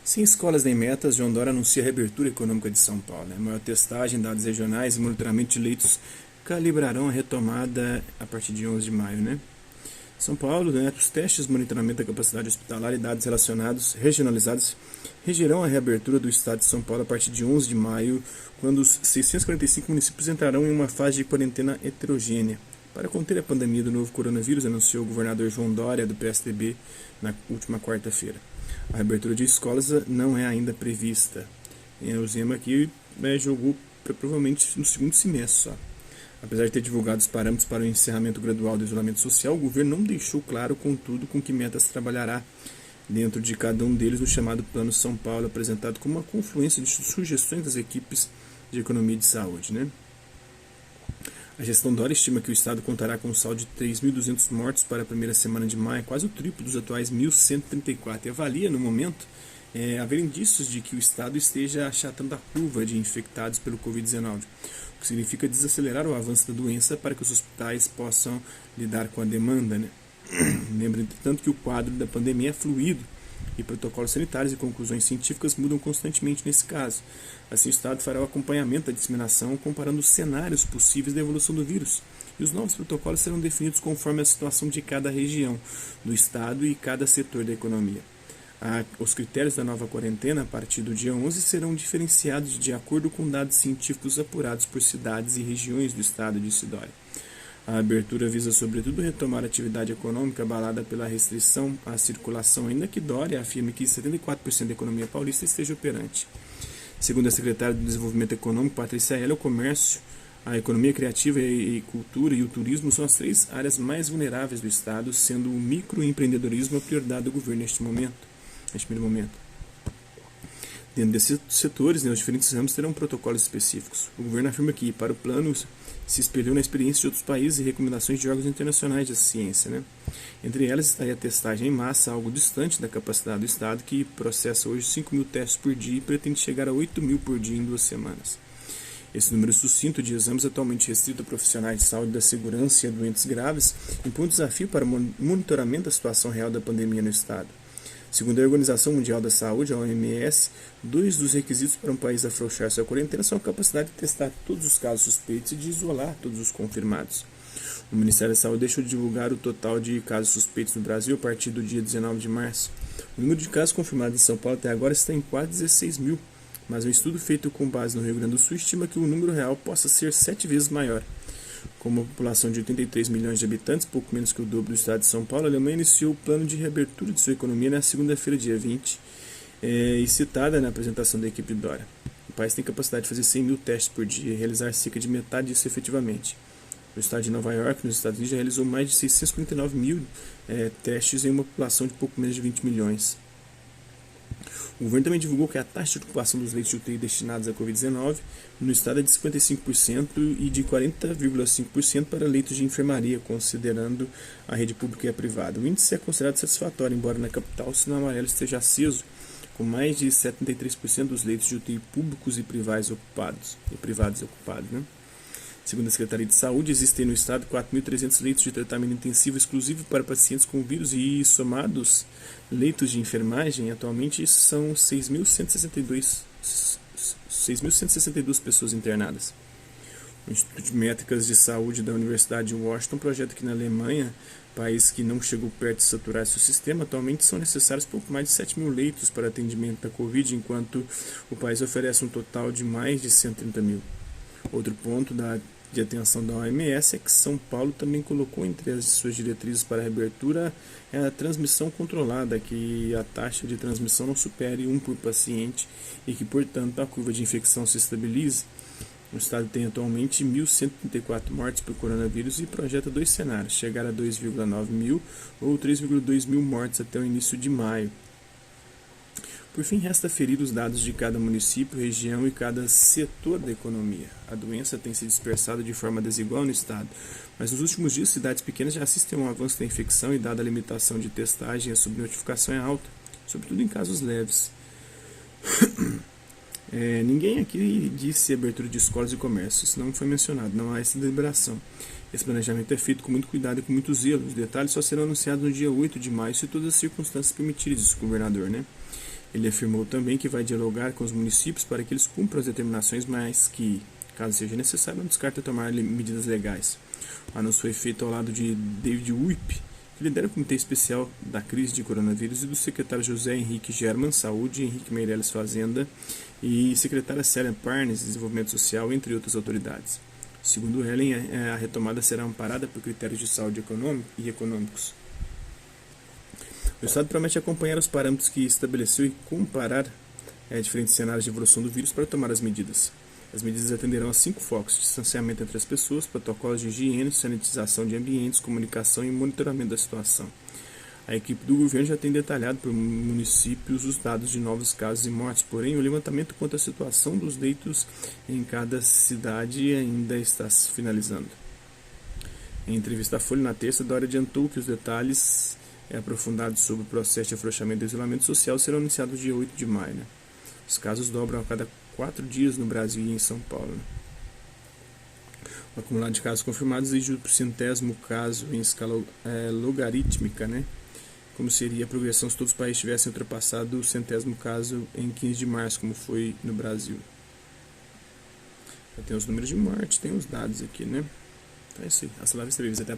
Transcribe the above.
Sem escolas nem metas, João Dória anuncia a reabertura econômica de São Paulo. A maior testagem, dados regionais e monitoramento de leitos calibrarão a retomada a partir de 11 de maio. São Paulo, os testes de monitoramento da capacidade hospitalar e dados relacionados regionalizados regirão a reabertura do estado de São Paulo a partir de 11 de maio, quando os 645 municípios entrarão em uma fase de quarentena heterogênea. Para conter a pandemia do novo coronavírus, anunciou o governador João Dória, do PSDB, na última quarta-feira. A reabertura de escolas não é ainda prevista. O Zema aqui jogou provavelmente no segundo semestre só. Apesar de ter divulgado os parâmetros para o encerramento gradual do isolamento social, o governo não deixou claro, contudo, com que metas trabalhará dentro de cada um deles no chamado Plano São Paulo, apresentado como uma confluência de sugestões das equipes de economia e de saúde. A gestão Dória estima que o estado contará com um saldo de 3.200 mortos para a primeira semana de maio, quase o triplo dos atuais 1.134, e avalia, no momento, haver indícios de que o estado esteja achatando a curva de infectados pelo Covid-19, o que significa desacelerar o avanço da doença para que os hospitais possam lidar com a demanda. Lembra, entretanto, que o quadro da pandemia é fluido e protocolos sanitários e conclusões científicas mudam constantemente nesse caso. Assim, o Estado fará o acompanhamento da disseminação, comparando os cenários possíveis da evolução do vírus. E os novos protocolos serão definidos conforme a situação de cada região do Estado e cada setor da economia. Os critérios da nova quarentena, a partir do dia 11, serão diferenciados de acordo com dados científicos apurados por cidades e regiões do Estado, disse Dória. A abertura visa, sobretudo, retomar a atividade econômica abalada pela restrição à circulação, ainda que Dória afirme que 74% da economia paulista esteja operante. Segundo a secretária do Desenvolvimento Econômico, Patrícia Heller, o comércio, a economia criativa e cultura e o turismo são as três áreas mais vulneráveis do Estado, sendo o microempreendedorismo a prioridade do governo neste primeiro momento. Dentro desses setores, os diferentes ramos terão protocolos específicos. O governo afirma que, para o plano, se espelhou na experiência de outros países e recomendações de órgãos internacionais de ciência. Entre elas estaria a testagem em massa, algo distante da capacidade do Estado, que processa hoje 5.000 testes por dia e pretende chegar a 8.000 por dia em 2 semanas. Esse número sucinto de exames, atualmente restrito a profissionais de saúde da segurança e a doentes graves, impõe um desafio para o monitoramento da situação real da pandemia no Estado. Segundo a Organização Mundial da Saúde, a OMS, 2 dos requisitos para um país afrouxar sua quarentena são a capacidade de testar todos os casos suspeitos e de isolar todos os confirmados. O Ministério da Saúde deixou de divulgar o total de casos suspeitos no Brasil a partir do dia 19 de março. O número de casos confirmados em São Paulo até agora está em quase 16 mil, mas um estudo feito com base no Rio Grande do Sul estima que o número real possa ser 7 vezes maior. Com uma população de 83 milhões de habitantes, pouco menos que o dobro do estado de São Paulo, a Alemanha iniciou o plano de reabertura de sua economia na segunda-feira, dia 20, e citada na apresentação da equipe Dória. O país tem capacidade de fazer 100.000 testes por dia e realizar cerca de metade disso efetivamente. O estado de Nova York, nos Estados Unidos, já realizou mais de 649 mil testes em uma população de pouco menos de 20 milhões. O governo também divulgou que a taxa de ocupação dos leitos de UTI destinados à Covid-19 no estado é de 55% e de 40,5% para leitos de enfermaria, considerando a rede pública e a privada. O índice é considerado satisfatório, embora na capital o sinal amarelo esteja aceso, com mais de 73% dos leitos de UTI públicos e privados ocupados. Segundo a Secretaria de Saúde, existem no estado 4.300 leitos de tratamento intensivo exclusivo para pacientes com vírus e, somados leitos de enfermagem, atualmente são 6.162 pessoas internadas. O Instituto de Métricas de Saúde da Universidade de Washington projeta que na Alemanha, país que não chegou perto de saturar seu sistema, atualmente são necessários pouco mais de 7.000 leitos para atendimento da Covid, enquanto o país oferece um total de mais de 130.000. Outro ponto de atenção da OMS é que São Paulo também colocou entre as suas diretrizes para a reabertura a transmissão controlada, que a taxa de transmissão não supere 1 por paciente e que, portanto, a curva de infecção se estabilize. O estado tem atualmente 1.134 mortes por coronavírus e projeta 2 cenários, chegar a 2,9 mil ou 3,2 mil mortes até o início de maio. Por fim, resta aferir os dados de cada município, região e cada setor da economia. A doença tem se dispersado de forma desigual no estado, mas nos últimos dias cidades pequenas já assistem a um avanço da infecção e, dada a limitação de testagem, a subnotificação é alta, sobretudo em casos leves. Ninguém aqui disse abertura de escolas e comércio, isso não foi mencionado, não há essa deliberação. Esse planejamento é feito com muito cuidado e com muito zelo. Os detalhes só serão anunciados no dia 8 de maio, se todas as circunstâncias permitirem, disse o governador. Ele afirmou também que vai dialogar com os municípios para que eles cumpram as determinações, mas que, caso seja necessário, não descarta tomar medidas legais. O anúncio foi feito ao lado de David Wip, que lidera o Comitê Especial da Crise de Coronavírus, e do secretário José Henrique German, Saúde, Henrique Meirelles, Fazenda, e secretária Célia Parnes, Desenvolvimento Social, entre outras autoridades. Segundo Helen, a retomada será amparada por critérios de saúde e econômicos. O Estado promete acompanhar os parâmetros que estabeleceu e comparar diferentes cenários de evolução do vírus para tomar as medidas. As medidas atenderão a 5 focos: distanciamento entre as pessoas, protocolos de higiene, sanitização de ambientes, comunicação e monitoramento da situação. A equipe do governo já tem detalhado por municípios os dados de novos casos e mortes, porém o levantamento quanto à situação dos leitos em cada cidade ainda está se finalizando. Em entrevista à Folha na terça, Dória adiantou que os detalhes aprofundados sobre o processo de afrouxamento do isolamento social serão anunciados dia 8 de maio. Os casos dobram a cada 4 dias no Brasil e em São Paulo. O acumulado de casos confirmados exige o 100º caso em escala logarítmica, como seria a progressão se todos os países tivessem ultrapassado o 100º caso em 15 de março, como foi no Brasil. Já tem os números de morte, tem os dados aqui, Então é isso aí. Hasta lá, até a próxima.